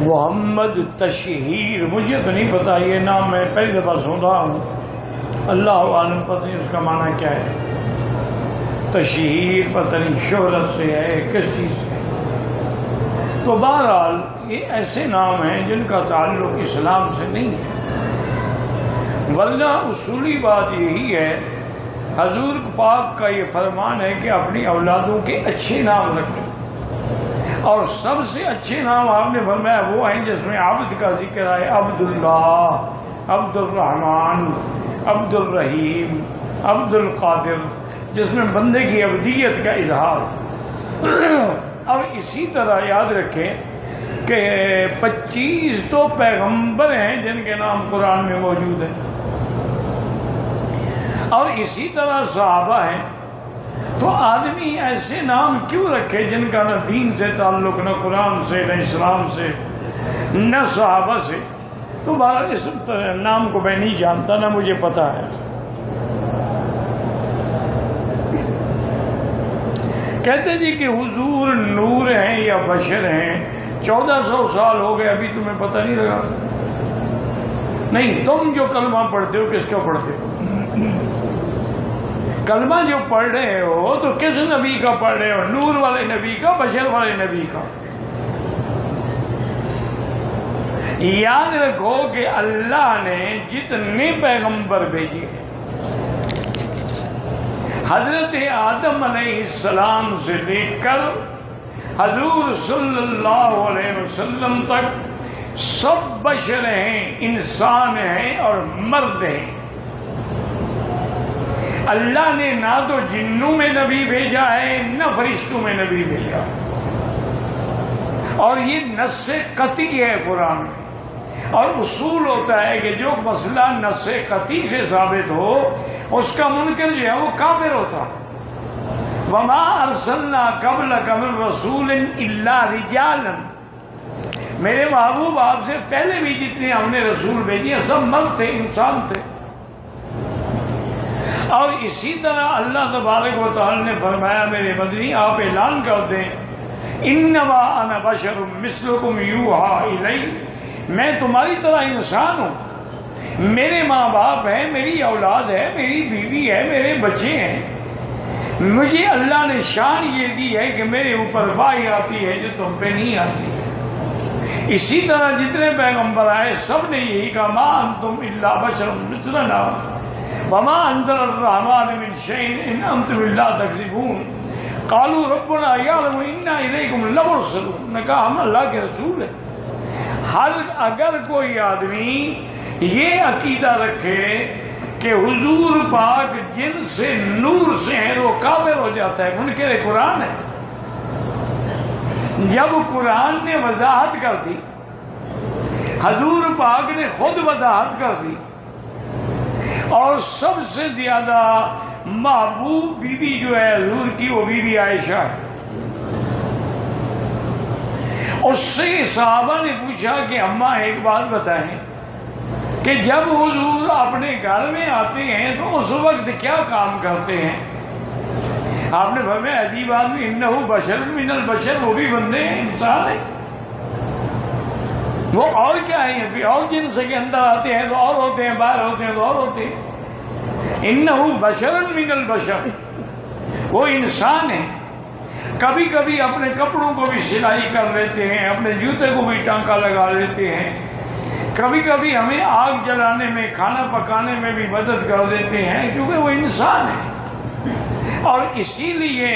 محمد تشہیر، مجھے تو نہیں پتا، یہ نام میں پہلی دفعہ سن رہا ہوں، اللہ عالم پتہ نہیں اس کا معنی کیا ہے۔ تشہیر پتہ نہیں شہرت سے ہے کس چیز سے۔ تو بہرحال یہ ایسے نام ہیں جن کا تعلق اسلام سے نہیں ہے، ورنہ اصولی بات یہی ہے، حضور پاک کا یہ فرمان ہے کہ اپنی اولادوں کے اچھے نام رکھو، اور سب سے اچھے نام آپ نے فرمایا وہ ہیں جس میں عبد کا ذکر ہے، عبداللہ، عبد الرحمن، عبد الرحیم، عبد القادر، جس میں بندے کی عبدیت کا اظہار۔ اور اسی طرح یاد رکھیں کہ 25 تو پیغمبر ہیں جن کے نام قرآن میں موجود ہیں، اور اسی طرح صحابہ ہیں۔ تو آدمی ایسے نام کیوں رکھے جن کا نہ دین سے تعلق، نہ قرآن سے، نہ اسلام سے، نہ صحابہ سے؟ تو بہرحال اس نام کو میں نہیں جانتا، نہ مجھے پتا ہے۔ کہتے جی کہ حضور نور ہیں یا بشر ہیں، 1400 سال ہو گئے ابھی تمہیں پتہ نہیں لگا؟ نہیں، تم جو کلمہ پڑھتے ہو کس کا پڑھتے ہو؟ کلمہ جو پڑھ رہے ہو تو کس نبی کا پڑھ رہے ہو؟ نور والے نبی کا، بشر والے نبی کا؟ یاد رکھو کہ اللہ نے جتنے پیغمبر بھیجے ہیں، حضرت آدم علیہ السلام سے لے کر حضور صلی اللہ علیہ وسلم تک سب بشر ہیں، انسان ہیں اور مرد ہیں۔ اللہ نے نہ تو جنوں میں نبی بھیجا ہے نہ فرشتوں میں نبی بھیجا، اور یہ نص قطعی ہے قرآن میں۔ اور اصول ہوتا ہے کہ جو مسئلہ نص قطعی سے ثابت ہو اس کا منکر جو ہے وہ کافر ہوتا ہے۔ وما ارسلنا قبلک من رسول الا رجالا، میرے محبوب آپ سے پہلے بھی جتنے ہم نے رسول بھیجے سب مرد تھے، انسان تھے۔ اور اسی طرح اللہ تبارک و تعالی نے فرمایا میرے مدنی آپ اعلان کر دیں، انما انا بشر مثلکم یوحی الی، میں تمہاری طرح انسان ہوں، میرے ماں باپ ہیں، میری اولاد ہے، میری بیوی ہے، میرے بچے ہیں، مجھے اللہ نے شان یہ دی ہے کہ میرے اوپر وحی آتی ہے جو تم پہ نہیں آتی۔ اسی طرح جتنے پیغمبر آئے سب نے یہی کہا ما انتم الا بشر مثلنا وما انزل الرحمن من شيء ان انتم الا تكذبون قالوا ربنا يعلم انا اليكم لمرسلون، نے کہا ہم اللہ کے رسول ہیں۔ اگر کوئی آدمی یہ عقیدہ رکھے کہ حضور پاک جن سے نور سے ہیں وہ کافر ہو جاتا ہے، منکر قرآن ہے۔ جب قرآن نے وضاحت کر دی، حضور پاک نے خود وضاحت کر دی، اور سب سے زیادہ محبوب بیوی جو ہے حضور کی وہ بیوی عائشہ ہے۔ اس سے صحابہ نے پوچھا کہ اماں ایک بات بتائیں کہ جب حضور اپنے گھر میں آتے ہیں تو اس وقت کیا کام کرتے ہیں؟ آپ نے فرمایا عجیب آدمی، انہ بشر من البشر، وہ بھی بندے ہیں، انسان ہیں، وہ اور کیا ہے، ابھی اور جنس کے اندر آتے ہیں تو اور ہوتے ہیں، باہر ہوتے ہیں تو اور ہوتے ہیں۔ انہ بشر من البشر، وہ انسان ہے۔ کبھی کبھی اپنے کپڑوں کو بھی سلائی کر لیتے ہیں، اپنے جوتے کو بھی ٹانکا لگا لیتے ہیں، کبھی کبھی ہمیں آگ جلانے میں، کھانا پکانے میں بھی مدد کر دیتے ہیں، کیونکہ وہ انسان ہے۔ اور اسی لیے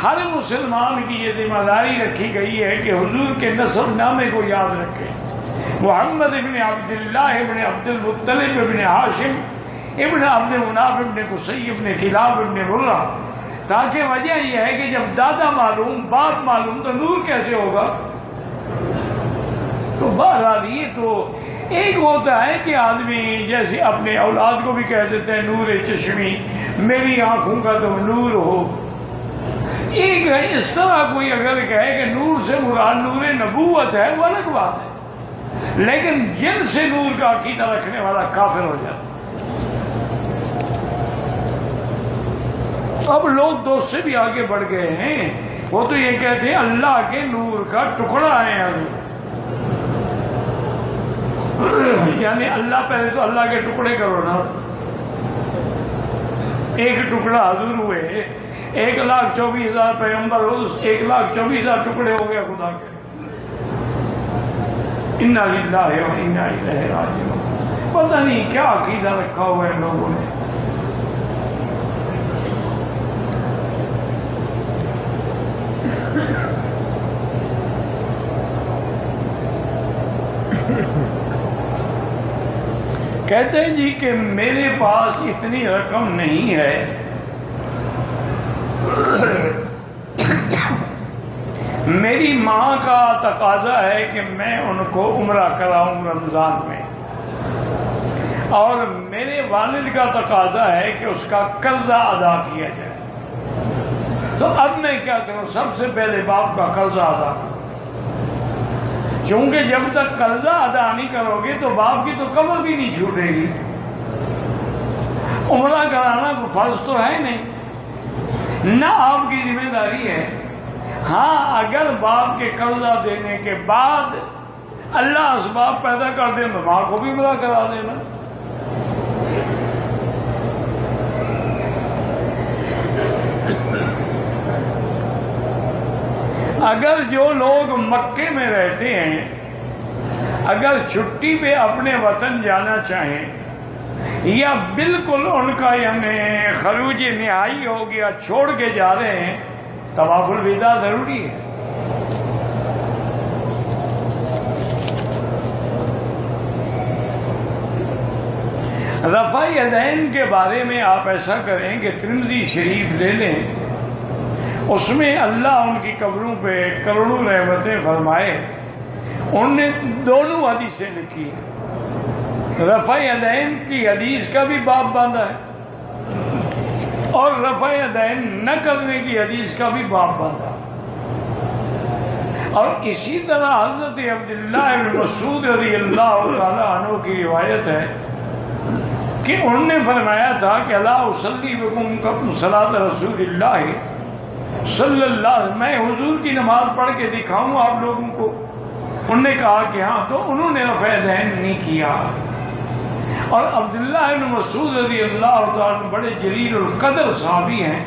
ہر مسلمان کی یہ ذمہ داری رکھی گئی ہے کہ حضور کے نسب نامے کو یاد رکھے، محمد ابن عبداللہ ابن عبد المطلب ابن ہاشم ابن عبد مناف ابن قصی ابن کلاب ابن مرہ، تاکہ وجہ یہ ہے کہ جب دادا معلوم، باپ معلوم، تو نور کیسے ہوگا؟ تو بہرحال یہ تو ایک ہوتا ہے کہ آدمی جیسے اپنے اولاد کو بھی کہہ دیتے ہیں نور چشمی، میری آنکھوں کا تم نور ہو۔ ایک ہے اس طرح کوئی اگر کہے کہ نور سے مراد نور نبوت ہے، وہ الگ بات ہے، لیکن جن سے نور کا عقیدہ رکھنے والا کافر ہو جاتا۔ اب لوگ تو اس سے بھی آگے بڑھ گئے ہیں، وہ تو یہ کہتے ہیں اللہ کے نور کا ٹکڑا ہے حضور۔ یعنی اللہ پہلے تو اللہ کے ٹکڑے کرو نا. ایک ٹکڑا حضور ہوئے, 1,24,000 پیغمبر ہو, 1,24,000 ٹکڑے ہو گئے خدا کے. انا للہ و انا الیہ راجعون. پتہ نہیں کیا عقیدہ رکھا ہوا ہے لوگوں نے. کہتے ہیں جی کہ میرے پاس اتنی رقم نہیں ہے, میری ماں کا تقاضا ہے کہ میں ان کو عمرہ کراؤں رمضان میں, اور میرے والد کا تقاضا ہے کہ اس کا قرضہ ادا کیا جائے. تو اب میں کیا کروں؟ سب سے پہلے باپ کا قرضہ ادا کروں, کیونکہ جب تک قرضہ ادا نہیں کرو گے تو باپ کی تو قبر بھی نہیں چھوٹے گی. عمرہ کرانا کوئی فرض تو ہے نہیں, نہ آپ کی ذمہ داری ہے. ہاں اگر باپ کے قرضہ دینے کے بعد اللہ اسباب پیدا کر دے تو ماں کو بھی عمرہ کرا دینا. اگر جو لوگ مکے میں رہتے ہیں اگر چھٹی پہ اپنے وطن جانا چاہیں, یا بالکل ان کا یعنی خروج نہائی ہو گیا چھوڑ کے جا رہے ہیں, طواف الوداع ضروری ہے. رفع یدین کے بارے میں آپ ایسا کریں کہ ترمذی شریف لے لیں, اس میں اللہ ان کی قبروں پہ کروڑوں رحمتیں فرمائے. انہوں نے دونوں حدیثیں لکھی ہیں. رفع یدین کی حدیث کا بھی باب باندھا ہے, اور رفع یدین نہ کرنے کی حدیث کا بھی باب باندھا. اور اسی طرح حضرت عبداللہ بن مسعود رضی اللہ تعالی عنہ کی روایت ہے کہ انہوں نے فرمایا تھا کہ الا اصلی بکم صلاۃ رسول اللہ صلی اللہ علیہ وسلم, میں حضور کی نماز پڑھ کے دکھاؤں آپ لوگوں کو؟ انہوں نے کہا کہ ہاں. تو انہوں نے رفع یدین نہیں کیا. اور عبداللہ بن مسعود رضی اللہ تعالیٰ بڑے جلیل القدر صحابی ہیں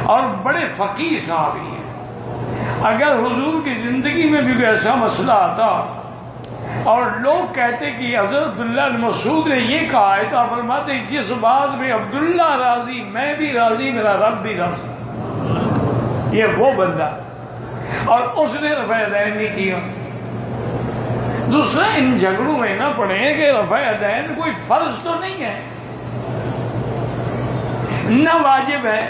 اور بڑے فقیہ صحابی ہیں. اگر حضور کی زندگی میں بھی کوئی ایسا مسئلہ آتا اور لوگ کہتے کہ حضرت عبداللہ بن مسعود نے یہ کہا ہے, تو آپ فرماتے جس بات میں عبداللہ راضی میں بھی راضی, میرا رب بھی راضی. یہ وہ بندہ, اور اس نے رفع یدین نہیں کیا. دوسرا, ان جھگڑوں میں نہ پڑیں کہ رفع یدین کوئی فرض تو نہیں ہے, نہ واجب ہے.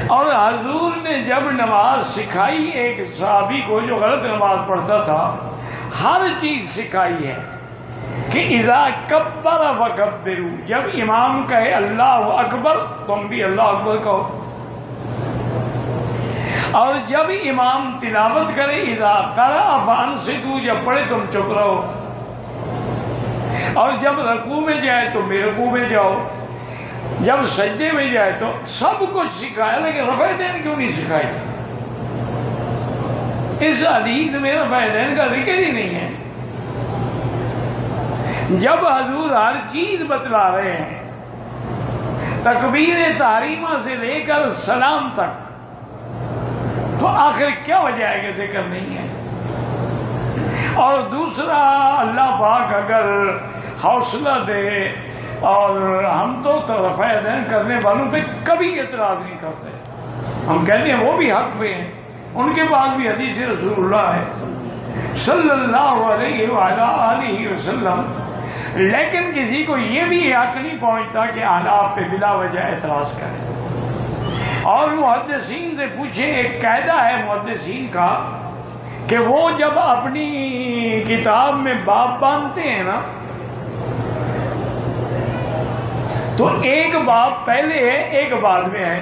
اور حضور نے جب نماز سکھائی ایک صحابی کو جو غلط نماز پڑھتا تھا, ہر چیز سکھائی ہے کہ اذا کبر فکبروا, جب امام کہے اللہ اکبر تم بھی اللہ اکبر کہو, اور جب امام تلاوت کرے اذا قرأ فانصتوا, جب پڑھے تم چپ رہو, اور جب رکوع میں جائے تو بے رکوع میں جاؤ, جب سجدے میں جائے تو سب کچھ سکھایا. لیکن رفع یدین کیوں نہیں سکھائی؟ اس حدیث میں رفع یدین کا ذکر ہی نہیں ہے. جب حضور ہر چیز بتلا رہے ہیں, تکبیر تحریمہ سے لے کر سلام تک, تو آخر کیا وجہ ہے کہ ذکر نہیں ہے؟ اور دوسرا, اللہ پاک اگر حوصلہ دے, اور ہم تو رفع یدین کرنے والوں پہ کبھی اعتراض نہیں کرتے, ہم کہتے ہیں وہ بھی حق پہ ہیں, ان کے پاس بھی حدیث رسول اللہ ہے صلی اللہ علیہ وآلہ وسلم. لیکن کسی کو یہ بھی حق نہیں پہنچتا کہ آداب پہ بلا وجہ اعتراض کرے. اور محدثین سے پوچھیں, ایک قاعدہ ہے محدثین کا کہ وہ جب اپنی کتاب میں باب باندھتے ہیں نا, تو ایک باب پہلے ہے ایک بعد میں ہے,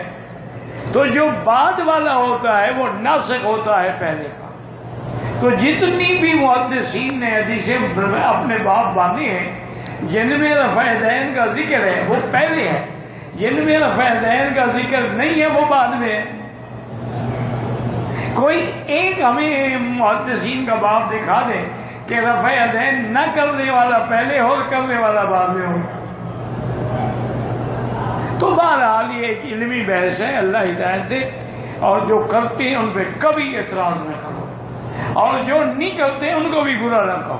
تو جو بعد والا ہوتا ہے وہ ناسخ ہوتا ہے پہلے کا. تو جتنی بھی محدثین نے حدیثیں اپنے باب باندھے ہیں جن میں رفع یدین کا ذکر ہے وہ پہلے ہے, جن میں رفع یدین کا ذکر نہیں ہے وہ بعد میں ہے. کوئی ایک ہمیں محدثین کا باب دکھا دے کہ رفع یدین نہ کرنے والا پہلے ہو اور کرنے والا بعد میں ہو. تو بہرحال یہ ایک علمی بحث ہے، اللہ ہدایت دے. اور جو کرتے ہیں ان پہ کبھی اعتراض نہ کرو، اور جو نہیں کرتے ان کو بھی برا نہ کہو.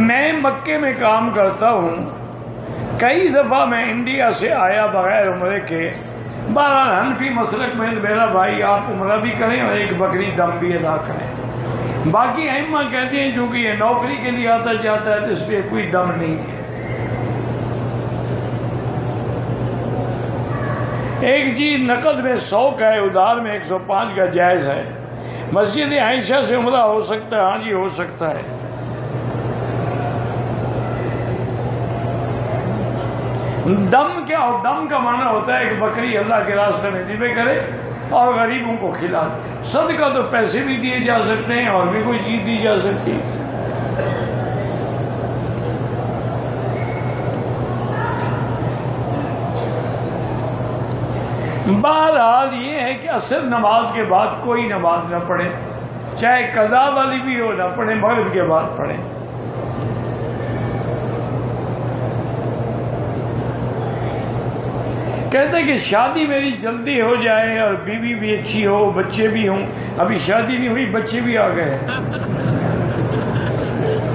میں مکے میں کام کرتا ہوں، کئی دفعہ میں انڈیا سے آیا بغیر عمرے کے. بہرحال حنفی مسلک میں میرا بھائی آپ عمرہ بھی کریں اور ایک بکری دم بھی ادا کریں. باقی ائمہ کہتے ہیں چونکہ یہ نوکری کے لیے آتا جاتا ہے تو اس لیے کوئی دم نہیں ہے. ایک چیز نقد میں 100 کا ہے، ادھار میں 105 کا جائز ہے. مسجد عائشہ سے عمرہ ہو سکتا ہے؟ ہاں جی ہو سکتا ہے. دم کیا؟ اور دم کا معنی ہوتا ہے کہ بکری اللہ کے راستے میں ذبح کرے اور غریبوں کو کھلا. صدقہ تو پیسے بھی دیے جا سکتے ہیں اور بھی کوئی چیز دی جا سکتی ہے. بہرحال یہ ہے کہ عصر نماز کے بعد کوئی نماز نہ پڑھے، چاہے قضا والی بھی ہو نہ پڑھے، مغرب کے بعد پڑھیں. کہتے ہیں کہ شادی میری جلدی ہو جائے اور بیوی بھی اچھی ہو، بچے بھی ہوں. ابھی شادی نہیں ہوئی، بچے بھی آ گئے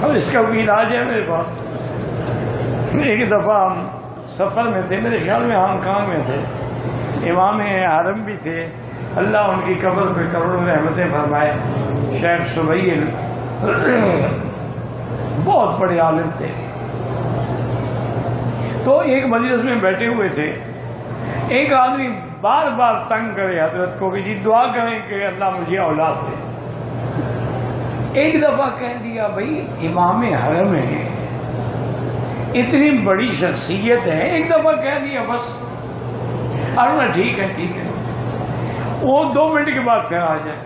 اور اس کا کوئی علاج ہے میرے پاس. ایک دفعہ ہم سفر میں تھے، میرے خیال میں ہانگ کانگ میں تھے. امام حرم بھی تھے، اللہ ان کی قبر پہ کروڑوں رحمتیں فرمائے. شیخ سبیل بہت بڑے عالم تھے. تو ایک مجلس میں بیٹھے ہوئے تھے، ایک آدمی بار بار تنگ کرے حضرت کو کہ جی دعا کریں کہ اللہ مجھے اولاد دے. ایک دفعہ کہہ دیا بھائی امام حرم ہے، اتنی بڑی شخصیت ہے، ایک دفعہ کہہ دیا بس. اور ٹھیک ہے ٹھیک ہے. وہ 2 منٹ کے بعد پھر آ جائے،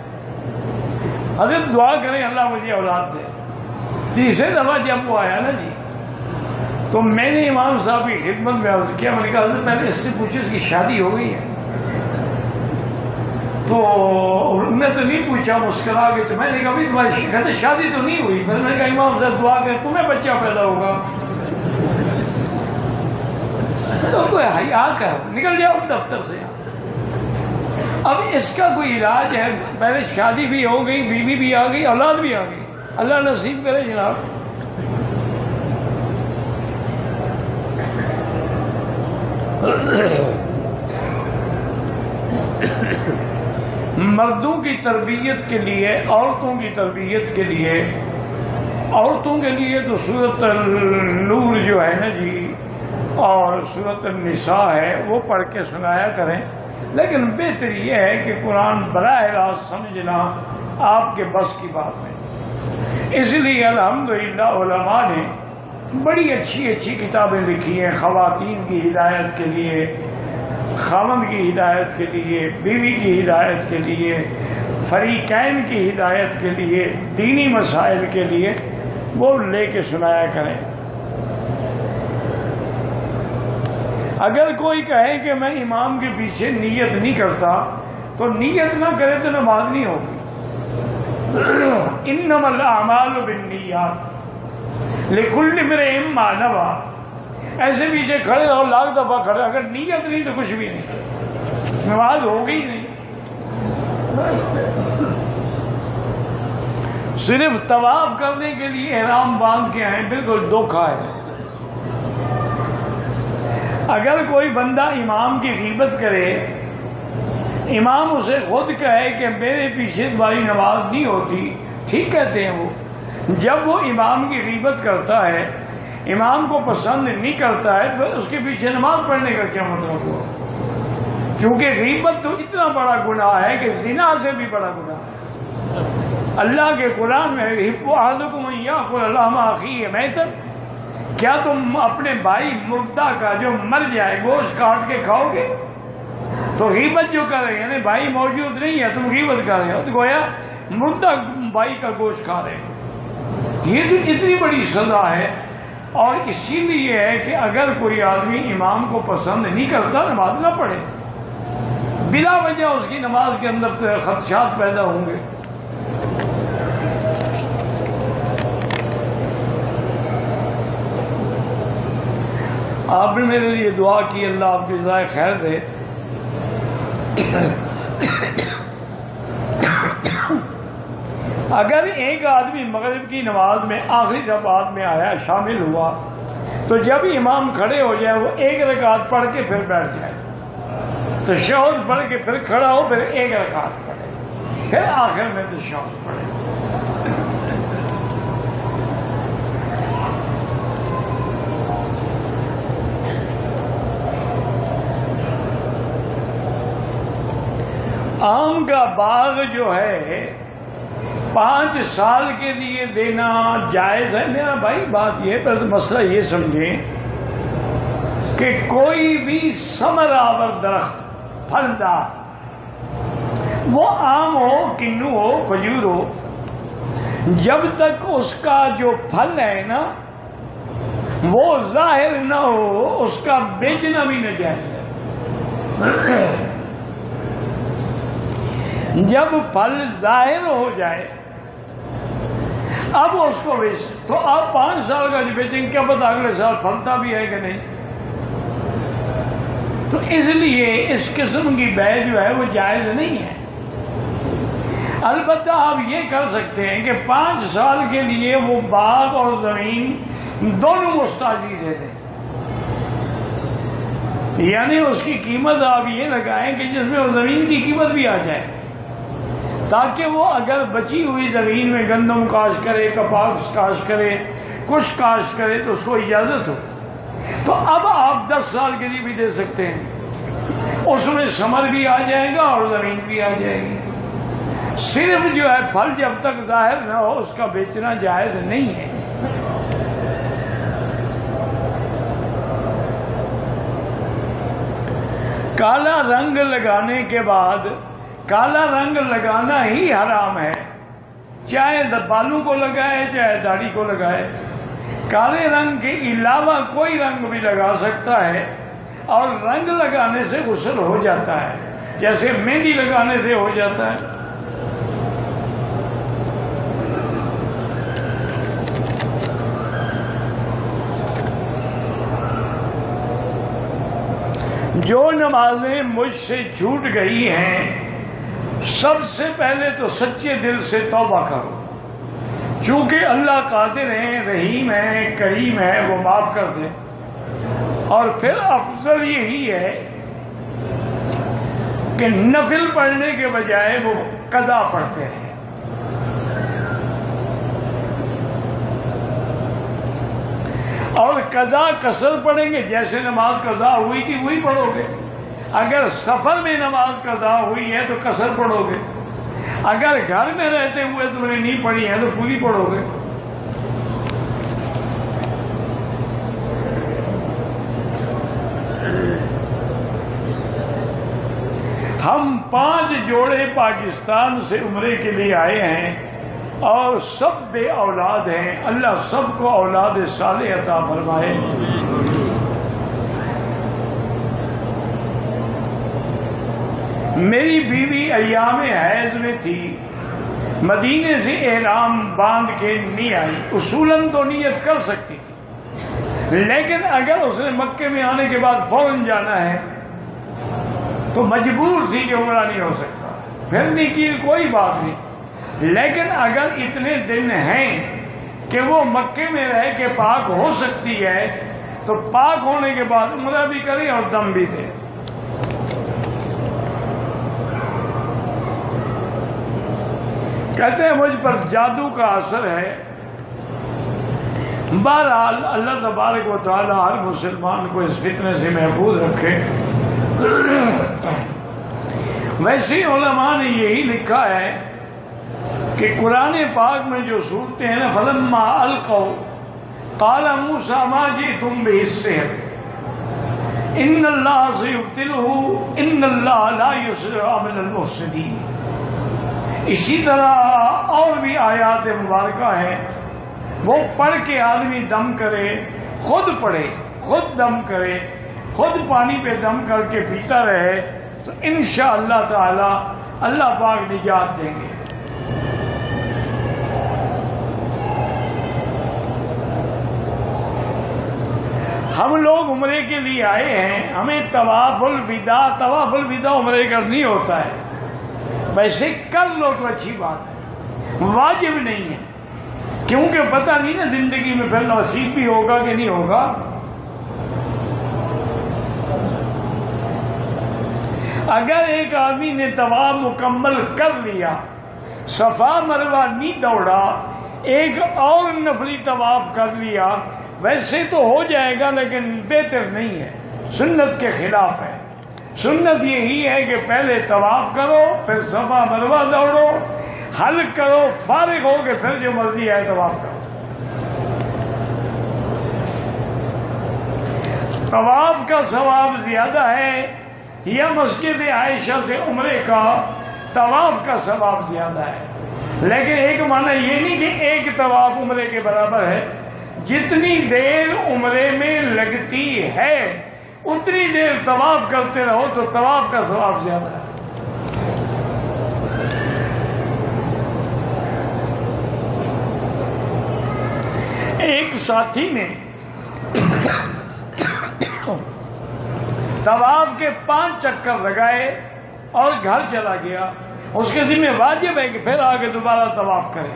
حضرت دعا کریں اللہ مجھے اولاد دے. تیسرے دفعہ جب وہ آیا نا جی، تو میں نے امام صاحب کی خدمت میں عرض کیا، میں نے کہا حضرت میں نے اس سے پوچھا اس کی شادی ہو گئی ہے؟ تو انہوں نے تو نہیں پوچھا، مسکرا کے. تو میں نے کہا بھائی تمہاری کہتے شادی تو نہیں ہوئی. پھر میں نے کہا امام صاحب دعا کریں تمہیں بچہ پیدا ہوگا. تو کوئی حیا کر نکل جاؤ دفتر سے یہاں سے. اب اس کا کوئی علاج ہے؟ پہلے شادی بھی ہو گئی، بیوی بھی آ گئی، اولاد بھی آ گئی. اللہ نصیب کرے جناب. مردوں کی تربیت کے لیے، عورتوں کی تربیت کے لیے، عورتوں کے لیے تو سورۃ النور جو ہے نا جی اور سورۃ النساء ہے وہ پڑھ کے سنایا کریں. لیکن بہتر یہ ہے کہ قرآن براہ راست سمجھنا آپ کے بس کی بات ہے. اس لیے الحمدللہ علماء نے بڑی اچھی اچھی کتابیں لکھی ہیں خواتین کی ہدایت کے لیے، خاوند کی ہدایت کے لیے، بیوی کی ہدایت کے لیے، فریقین کی ہدایت کے لیے، دینی مسائل کے لیے. وہ لے کے سنایا کریں. اگر کوئی کہے کہ میں امام کے پیچھے نیت نہیں کرتا تو نیت نہ کرے تو نماز نہیں ہوگی. انما الاعمال بالنیات لکل امرئ ما نوی. ایسے پیچھے کھڑے رہو لاکھ دفعہ کھڑے، اگر نیت نہیں تو کچھ بھی نہیں، نماز ہوگی نہیں. صرف طواف کرنے کے لیے احرام باندھ کے آئے، بالکل دھوکہ ہے. اگر کوئی بندہ امام کی غیبت کرے، امام اسے خود کہے کہ میرے پیچھے تمہاری نماز نہیں ہوتی، ٹھیک کہتے ہیں وہ. جب وہ امام کی غیبت کرتا ہے، امام کو پسند نہیں کرتا ہے، تو اس کے پیچھے نماز پڑھنے کا کیا مطلب ہوا؟ چونکہ غیبت تو اتنا بڑا گناہ ہے کہ زنا سے بھی بڑا گناہ ہے. اللہ کے قرآن میں یحب احدکم ان یاکل لحم اخیہ میتا، کیا تم اپنے بھائی مردہ کا جو مر جائے گوشت کاٹ کے کھاؤ گے؟ تو غیبت جو کر رہے ہیں یعنی بھائی موجود نہیں ہے، تم غیبت کر رہے ہو، تو گویا مردہ بھائی کا گوشت کھا رہے ہو. یہ تو اتنی بڑی سزا ہے. اور اسی لیے ہے کہ اگر کوئی آدمی امام کو پسند نہیں کرتا نماز نہ پڑھے، بلا وجہ اس کی نماز کے اندر خدشات پیدا ہوں گے۔ آپ نے میرے لیے دعا کی، اللہ آپ کی جزائے خیر دے۔ اگر ایک آدمی مغرب کی نماز میں آخری رکعت میں آیا، شامل ہوا، تو جب امام کھڑے ہو جائے وہ ایک رکعت پڑھ کے پھر بیٹھ جائے، تشہد پڑھ کے پھر کھڑا ہو، پھر ایک رکعت پڑھے، پھر آخر میں تشہد پڑھے۔ آم کا باغ جو ہے 5 سال کے لیے دینا جائز ہے؟ میرا بھائی بات یہ پر مسئلہ یہ سمجھیں کہ کوئی بھی ثمر آور درخت پھلدار، وہ آم ہو، کنو ہو، کھجور ہو، جب تک اس کا جو پھل ہے نا وہ ظاہر نہ ہو، اس کا بیچنا بھی نہ جائز ہے۔ جب پھل ظاہر ہو جائے اب اس کو بیچ، تو آپ 5 سال کا جو بیچیں گے، کیا پتہ اگلے سال پھلتا بھی ہے کہ نہیں۔ تو اس لیے اس قسم کی بیع جو ہے وہ جائز نہیں ہے۔ البتہ آپ یہ کر سکتے ہیں کہ 5 سال کے لیے وہ باغ اور زمین دونوں مستاجری دے دیں، یعنی اس کی قیمت آپ یہ لگائیں کہ جس میں وہ زمین کی قیمت بھی آ جائے، تاکہ وہ اگر بچی ہوئی زمین میں گندم کاشت کرے، کپاس کاشت کرے، کچھ کاشت کرے تو اس کو اجازت ہو۔ تو اب آپ 10 سال کے لیے بھی دے سکتے ہیں، اس میں ثمر بھی آ جائے گا اور زمین بھی آ جائے گی۔ صرف جو ہے پھل جب تک ظاہر نہ ہو اس کا بیچنا جائز نہیں ہے۔ کالا رنگ لگانے کے بعد، کالا رنگ لگانا ہی حرام ہے، چاہے بالوں کو لگائے چاہے داڑھی کو لگائے۔ کالے رنگ کے علاوہ کوئی رنگ بھی لگا سکتا ہے، اور رنگ لگانے سے غسل ہو جاتا ہے، جیسے مہندی لگانے سے ہو جاتا ہے۔ جو نمازیں مجھ سے چھوٹ گئی ہیں، سب سے پہلے تو سچے دل سے توبہ کرو، چونکہ اللہ قادر ہے، رحیم ہے، کریم ہے، وہ معاف کر دے۔ اور پھر افضل یہی ہے کہ نفل پڑھنے کے بجائے وہ قضا پڑھتے ہیں۔ اور قضا قصر پڑھیں گے، جیسے نماز قضا ہوئی تھی وہی پڑھو گے۔ اگر سفر میں نماز قضا ہوئی ہے تو قصر پڑھو گے، اگر گھر میں رہتے ہوئے تم نے نہیں پڑھی ہے تو پوری پڑھو گے۔ ہم 5 جوڑے پاکستان سے عمرے کے لیے آئے ہیں اور سب بے اولاد ہیں، اللہ سب کو اولاد صالح عطا فرمائے۔ میری بیوی ایام حیض میں تھی، مدینے سے احرام باندھ کے نہیں آئی، اصولاً تو نیت کر سکتی تھی، لیکن اگر اس نے مکے میں آنے کے بعد فوراً جانا ہے تو مجبور تھی کہ عمرہ نہیں ہو سکتا، پھر نہیں کی کوئی بات نہیں۔ لیکن اگر اتنے دن ہیں کہ وہ مکے میں رہ کے پاک ہو سکتی ہے تو پاک ہونے کے بعد عمرہ بھی کرے اور دم بھی دے۔ کہتے ہیں مجھ پر جادو کا اثر ہے۔ بہرحال اللہ تبارک و تعالی ہر مسلمان کو اس فتنے سے محفوظ رکھے۔ ویسے علماء نے یہی لکھا ہے کہ قرآن پاک میں جو صورتیں ہیں نا، فلما القوا قال موسیٰ ما جئتم بہ السحر ان اللہ سیبطلہ ان اللہ لا یصلح عمل المفسدین۔ اسی طرح اور بھی آیات مبارکہ ہیں وہ پڑھ کے آدمی دم کرے، خود پڑھے، خود دم کرے، خود پانی پہ دم کر کے پیتا رہے، تو انشاءاللہ تعالی اللہ پاک نجات دیں گے۔ ہم لوگ عمرے کے لیے آئے ہیں، ہمیں طواف الوداع عمرے کا نہیں ہوتا ہے، ویسے کر لو تو اچھی بات ہے، واجب نہیں ہے، کیونکہ پتہ نہیں نا زندگی میں پھر نصیب بھی ہوگا کہ نہیں ہوگا۔ اگر ایک آدمی نے طواف مکمل کر لیا، صفا مروہ نہیں دوڑا، ایک اور نفلی طواف کر لیا، ویسے تو ہو جائے گا لیکن بہتر نہیں ہے، سنت کے خلاف ہے۔ سنت یہی ہے کہ پہلے طواف کرو، پھر صفا مروہ دوڑو، حل کرو، فارغ ہو کے پھر جو مرضی ہے طواف کرو۔ طواف کا ثواب زیادہ ہے یا مسجد عائشہ سے عمرے کا طواف کا ثواب زیادہ ہے؟ لیکن ایک معنی یہ نہیں کہ ایک طواف عمرے کے برابر ہے، جتنی دیر عمرے میں لگتی ہے اتنی دیر طواف کرتے رہو تو طواف کا ثواب زیادہ ہے۔ ایک ساتھی نے طواف کے 5 چکر لگائے اور گھر چلا گیا، اس کے ذمہ واجب ہے کہ پھر آگے دوبارہ طواف کرے۔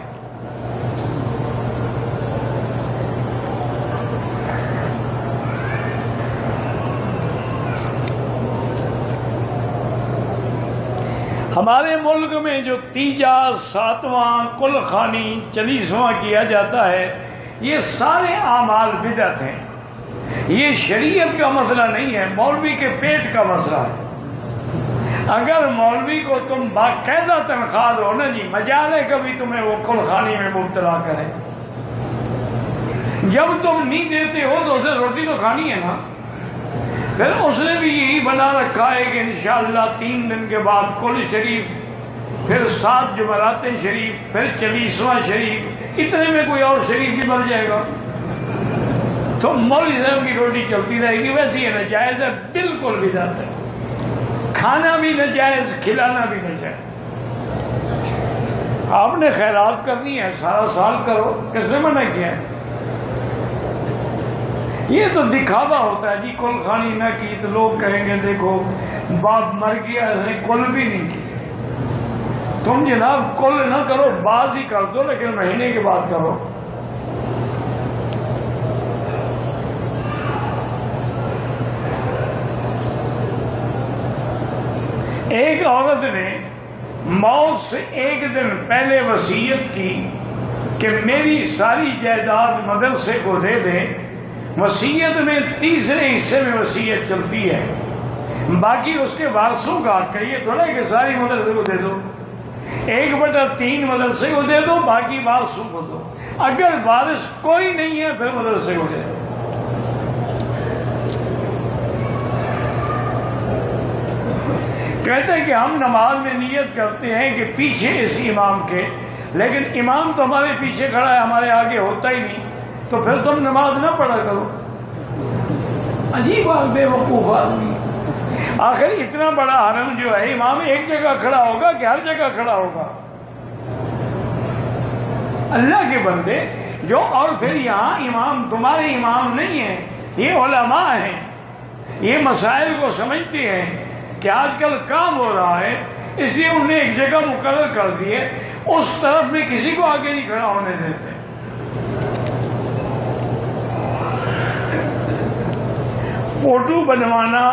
ہمارے ملک میں جو تیجا، 7واں، کل خوانی، 40واں کیا جاتا ہے، یہ سارے اعمال بدعت ہیں، یہ شریعت کا مسئلہ نہیں ہے، مولوی کے پیٹ کا مسئلہ ہے۔ اگر مولوی کو تم باقاعدہ تنخواہ دو نا جی، مجال ہے کبھی تمہیں وہ کل خوانی میں مبتلا کرے، جب تم نہیں دیتے ہو تو اسے روٹی تو کھانی ہے نا۔ پھر اس نے بھی یہی بنا رکھا ہے کہ انشاءاللہ 3 دن کے بعد کل شریف، پھر 7 جمعراتیں شریف، پھر 40واں شریف، اتنے میں کوئی اور شریف بھی بن جائے گا تو مولوی صاحب کی روٹی چلتی رہے گی۔ ویسے یہ ناجائز ہے، بالکل بدعت ہے، کھانا بھی ناجائز، کھلانا بھی ناجائز۔ آپ نے خیرات کرنی ہے سارا سال کرو، کس نے منع کیا ہے؟ یہ تو دکھاوا ہوتا ہے جی، کل خوانی نہ کی تو لوگ کہیں گے دیکھو باپ مر گیا، اس نے کل بھی نہیں کی۔ تم جناب کل نہ کرو، بعض ہی کر دو لیکن مہینے کے بعد کرو۔ ایک عورت نے موت سے 1 دن پہلے وصیت کی کہ میری ساری جائیداد مدرسے کو دے دیں۔ وصیت میں 3رے حصے میں وصیت چلتی ہے، باقی اس کے وارثوں کا حق ہے، یہ تھوڑا ہے کہ ساری مدرسے کو دے دو، 1/3 مدرسے کو دے دو، باقی وارثوں کو دو۔ اگر وارث کوئی نہیں ہے پھر مدرسے کو دے دو۔ کہتے ہیں کہ ہم نماز میں نیت کرتے ہیں کہ پیچھے اس امام کے، لیکن امام تو ہمارے پیچھے کھڑا ہے، ہمارے آگے ہوتا ہی نہیں، تو پھر تم نماز نہ پڑھا کرو۔ عجیب بات، بے وقوف آدمی۔ آخر اتنا بڑا حرم جو ہے، امام ایک جگہ کھڑا ہوگا کہ ہر جگہ کھڑا ہوگا؟ اللہ کے بندے جو، اور پھر یہاں امام تمہارے امام نہیں ہیں، یہ علماء ہیں، یہ مسائل کو سمجھتے ہیں کہ آج کل کام ہو رہا ہے، اس لیے انہیں ایک جگہ مقرر کر دیے، اس طرف میں کسی کو آگے نہیں کھڑا ہونے دیتے۔ فوٹو بنوانا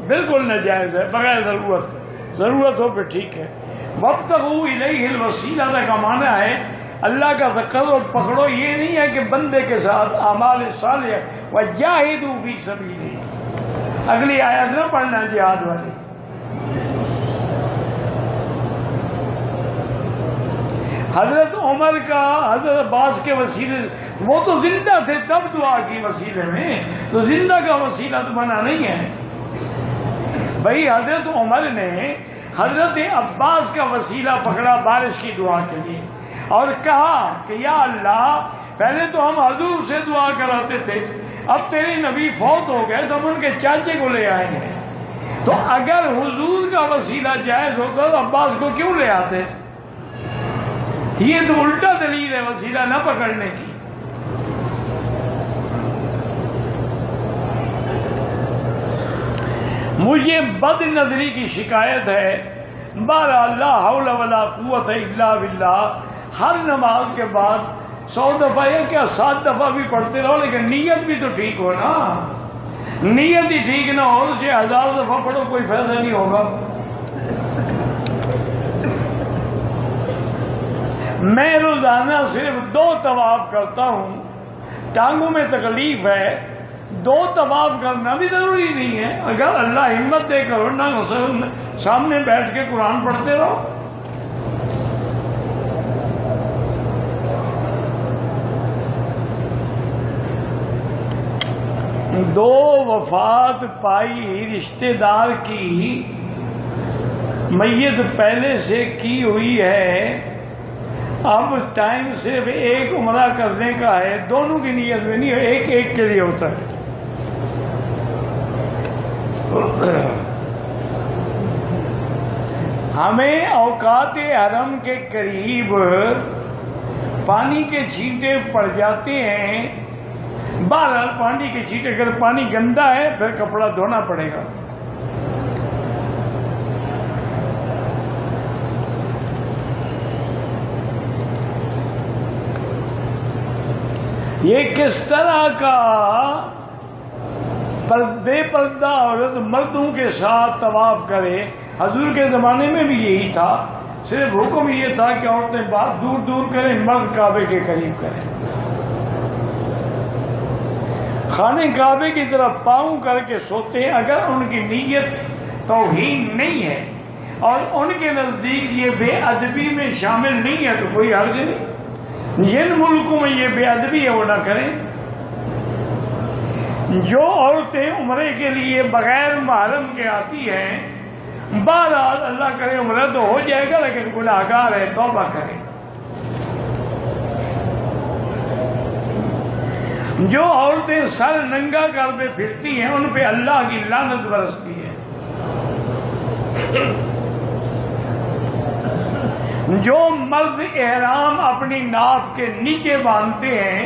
بالکل ناجائز ہے بغیر ضرورت ہو پھر ٹھیک ہے۔ وابتغوا الیہ الوسیلہ کا معنی ہے اللہ کا تقرب پکڑو، یہ نہیں ہے کہ بندے کے ساتھ اعمال صالح وجاہدوا فی سبیلہ، اگلی آیت نہ پڑھنا جہاد والی۔ حضرت عمر کا حضرت عباس کے وسیلے، وہ تو زندہ تھے تب دعا کی وسیلے میں، تو زندہ کا وسیلہ تو منع نہیں ہے بھائی۔ حضرت عمر نے حضرت عباس کا وسیلہ پکڑا بارش کی دعا کے لیے، اور کہا کہ یا اللہ پہلے تو ہم حضور سے دعا کراتے تھے، اب تیرے نبی فوت ہو گئے تو ہم ان کے چاچے کو لے آئے ہیں، تو اگر حضور کا وسیلہ جائز ہوتا تو عباس کو کیوں لے آتے؟ یہ تو الٹا دلیل ہے وسیلہ نہ پکڑنے کی۔ مجھے بد نظری کی شکایت ہے، بہرحال لا حول ولا قوت الا باللہ، ہر نماز کے بعد 100 دفعہ یا کیا 7 دفعہ بھی پڑھتے رہو، لیکن نیت بھی تو ٹھیک ہو نا۔ نیت ہی ٹھیک نہ ہو تو 1000 دفعہ پڑھو کوئی فائدہ نہیں ہوگا۔ میں روزانہ صرف 2 طواف کرتا ہوں، ٹانگوں میں تکلیف ہے، 2 طواف کرنا بھی ضروری نہیں ہے، اگر اللہ ہمت دے کرو نہ سامنے بیٹھ کے قرآن پڑھتے رہو۔ دو وفات پائی رشتہ دار کی میت پہلے سے کی ہوئی ہے، اب ٹائم صرف ایک عمرہ کرنے کا ہے، دونوں کی نیت میں نہیں، ایک ایک کے لیے ہوتا ہے۔ ہمیں اوقات حرم کے قریب پانی کے چھینٹے پڑ جاتے ہیں، بہرحال پانی کے چھینٹے، اگر پانی گندا ہے پھر کپڑا دھونا پڑے گا۔ یہ کس طرح کا بے پردہ عورت مردوں کے ساتھ طواف کرے؟ حضور کے زمانے میں بھی یہی تھا، صرف حکم یہ تھا کہ عورتیں بات دور دور کریں، مرد کعبے کے قریب کریں۔ خانے کعبے کی طرف پاؤں کر کے سوتے ہیں، اگر ان کی نیت توہین نہیں ہے اور ان کے نزدیک یہ بے ادبی میں شامل نہیں ہے تو کوئی حرج نہیں۔ جن ملکوں میں یہ بے ادبی ہے وہ نہ کریں۔ جو عورتیں عمرے کے لیے بغیر محرم کے آتی ہیں، بہرحال اللہ کرے عمرہ تو ہو جائے گا، لیکن گناہگار ہے، توبہ کریں۔ جو عورتیں سر ننگا کر کے پھرتی ہیں ان پہ اللہ کی لعنت برستی ہے۔ جو مرد احرام اپنی ناف کے نیچے باندھتے ہیں،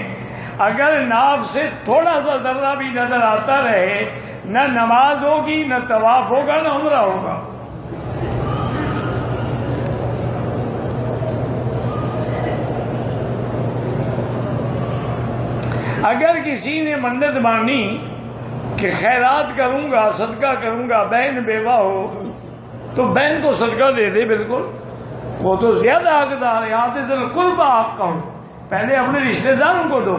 اگر ناف سے تھوڑا سا ذرہ بھی نظر آتا رہے، نہ نماز ہوگی، نہ طواف ہوگا، نہ عمرہ ہوگا۔ اگر کسی نے منت مانی کہ خیرات کروں گا، صدقہ کروں گا، بہن بیوہ ہو تو بہن کو صدقہ دے دے، بالکل، وہ تو زیادہ حقدار ہے۔ آتے ذل قربہ حق کہو، پہلے اپنے رشتہ داروں کو دو۔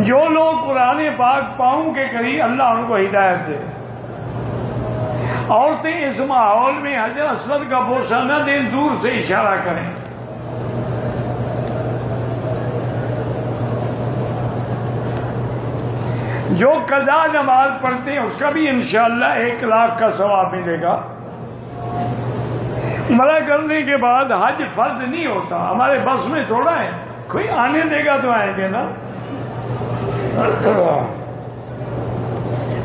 جو لوگ قرآن پاک پاؤں کے قریب، اللہ ان کو ہدایت دے۔ عورتیں اس ماحول میں حجر اسود کا بوسہ نہ دیں، دور سے اشارہ کریں۔ جو قضا نماز پڑھتے ہیں اس کا بھی انشاءاللہ 1 لاکھ کا ثواب ملے گا۔ عمرہ کرنے کے بعد حج فرض نہیں ہوتا، ہمارے بس میں تھوڑا ہے، کوئی آنے دے گا تو آئیں گے نا۔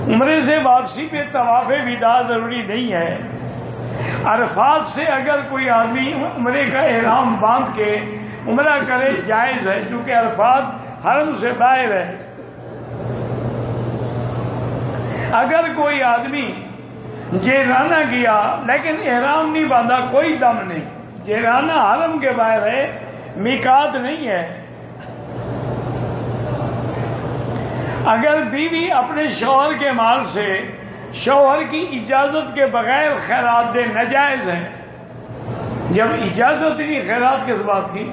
عمرے سے واپسی پہ طواف وداع ضروری نہیں ہے۔ عرفات سے اگر کوئی آدمی عمرے کا احرام باندھ کے عمرہ کرے جائز ہے، چونکہ عرفات حرم سے باہر ہے۔ اگر کوئی آدمی جیرانہ کیا لیکن احرام نہیں باندھا، کوئی دم نہیں، جیرانہ حرم کے باہر ہے، میقات نہیں ہے۔ اگر بیوی اپنے شوہر کے مال سے شوہر کی اجازت کے بغیر خیرات دے، ناجائز ہے۔ جب اجازت ہی نہیں، خیرات کس بات کی؟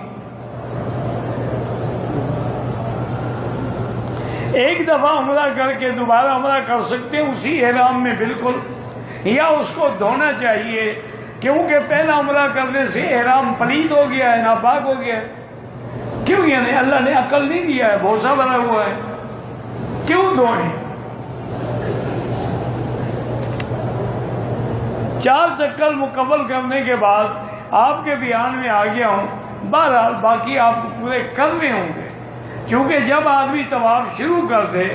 ایک دفعہ عمرہ کر کے دوبارہ عمرہ کر سکتے ہیں اسی احرام میں، بالکل، یا اس کو دھونا چاہیے، کیونکہ پہلا عمرہ کرنے سے احرام پلید ہو گیا ہے، ناپاک ہو گیا ہے۔ کیوں؟ یعنی اللہ نے عقل نہیں دیا ہے، بھوسا بنا ہوا ہے، کیوں دھوئیں؟ 4 چکر مکمل کرنے کے بعد آپ کے بیان میں آ گیا ہوں، بہرحال باقی آپ کو پورے کرنے ہوں گے، کیونکہ جب آدمی طواف شروع کر دے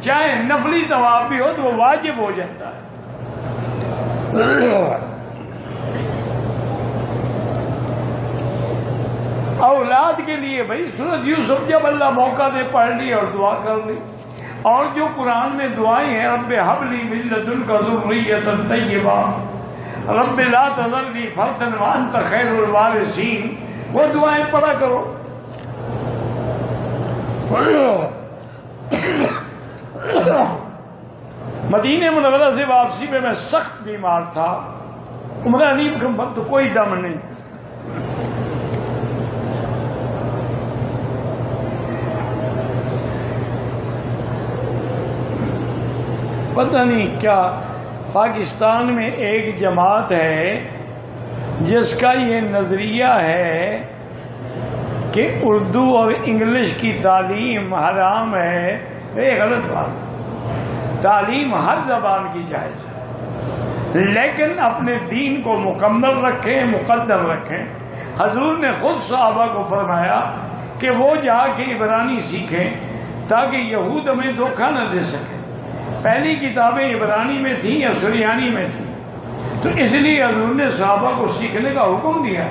چاہے نفلی طواف بھی ہو تو وہ واجب ہو جاتا ہے۔ اولاد کے لیے بھائی سورۃ یوسف جب اللہ موقع دے پڑھ لی اور دعا کر لی، اور جو قرآن میں دعائیں ہیں رب ہب لی من لدنک ذریۃ طیبہ، رب لا تذرنی فردا وانت خیر الوارثین، وہ دعائیں پڑھا کرو۔ مدینہ منورہ سے واپسی پہ میں سخت بیمار تھا، عمرہ نہیں کا تو کوئی دم نہیں، پتہ نہیں کیا پاکستان میں ایک جماعت ہے جس کا یہ نظریہ ہے کہ اردو اور انگلش کی تعلیم حرام ہے۔ یہ غلط بات، تعلیم ہر زبان کی جائز ہے، لیکن اپنے دین کو مکمل رکھیں، مقدم رکھیں۔ حضور نے خود صحابہ کو فرمایا کہ وہ جا کے عبرانی سیکھیں تاکہ یہود ہمیں دھوکہ نہ دے سکیں۔ پہلی کتابیں عبرانی میں تھیں یا سریانی میں تھیں، تو اس لیے حضور نے صحابہ کو سیکھنے کا حکم دیا۔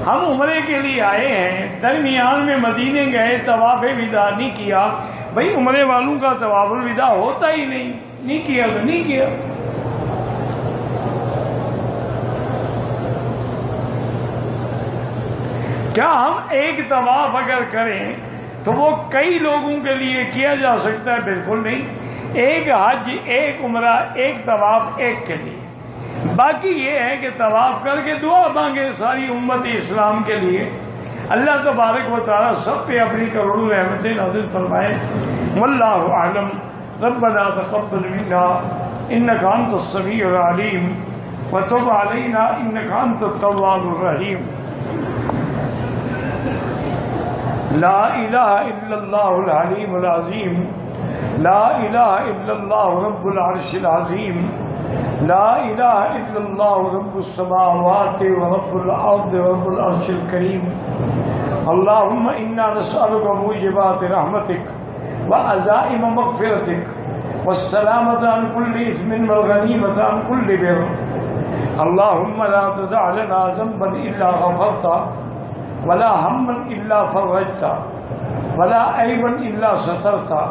ہم عمرے کے لیے آئے ہیں، درمیان میں مدینے گئے، طواف وداع نہیں کیا۔ بھائی عمرے والوں کا طواف الوداع ہوتا ہی نہیں کیا تو نہیں کیا۔ کیا ہم ایک طواف اگر کریں تو وہ کئی لوگوں کے لیے کیا جا سکتا ہے؟ بالکل نہیں۔ ایک حج، ایک عمرہ، ایک طواف ایک کے لیے۔ باقی یہ ہے کہ طواف کر کے دعا مانگے ساری امت اسلام کے لیے، اللہ تبارک و تعالیٰ سب پہ اپنی کروڑوں رحمتیں نازل فرمائے۔ واللہ اعلم۔ ربنا تقبل منا انک انت السمیع العلیم وتب علینا انک انت التواب الرحیم۔ لا الہ الا اللہ العلیم العظیم، لا الہ الا اللہ رب العرش العظیم، لا الہ الا اللہ رب السماوات ورب الارض ورب العرش الکریم۔ اللہم انا نسألک موجبات رحمتک وعزائم مغفرتک والسلامۃ عن کل اثم والغنیمۃ عن کل بر۔ اللہم لا تدع لنا ذنبا الا غفرته ولا ہما الا فرجتا ولا عیبا الا سترتا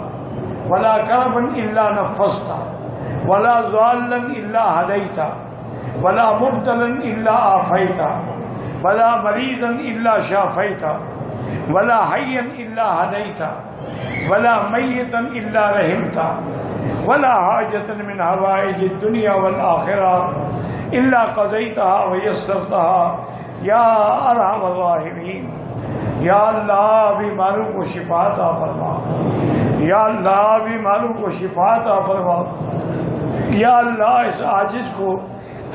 ولا کربا الا نفستا ولا ضالا الا ہدیتا ولا مبتلا الا عافیتا ولا مریضا الا شافیتا ولا حیا الا ہدیتا ولا میتا الا رحمتا ولا حاجة من حوائج الدنیا والآخرہ الا قضیتها ویسرتها یا ارحم الراحمین۔ یا اللہ بیماروں کو شفا عطا فرما، یا اللہ بیماروں کو شفا عطا فرما، یا اللہ اس عاجز کو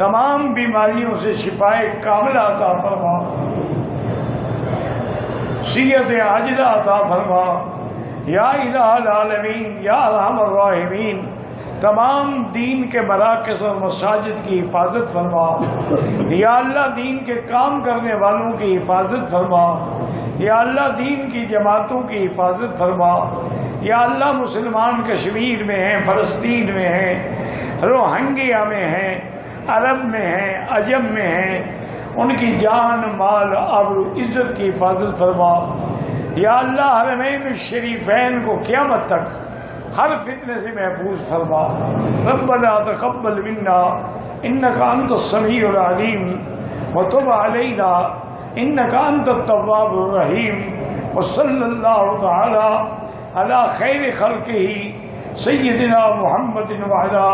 تمام بیماریوں سے شفاء کاملہ عطا فرما، صحت عاجلہ عطا فرما۔ یا الہ العالمین، یا ارحم الراحمین، تمام دین کے مراکز اور مساجد کی حفاظت فرما۔ یا اللہ دین کے کام کرنے والوں کی حفاظت فرما، یا اللہ دین کی جماعتوں کی حفاظت فرما۔ یا اللہ مسلمان کشمیر میں ہیں، فلسطین میں ہیں، روہنگیا میں ہیں، عرب میں ہیں، عجم میں ہیں، ان کی جان مال آبرو عزت کی حفاظت فرما۔ یا اللہ حرمین الشریفین کو قیامت تک ہر فتنے سے محفوظ فرما۔ ربنا تقبل منا انک انت السمیع العلیم وتب علینا انک انت التواب الرحیم۔ وصلی اللہ تعالی علی خیر خلقہ سیدنا محمد وعلی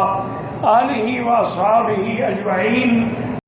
آلہ واصحابہ اجمعین۔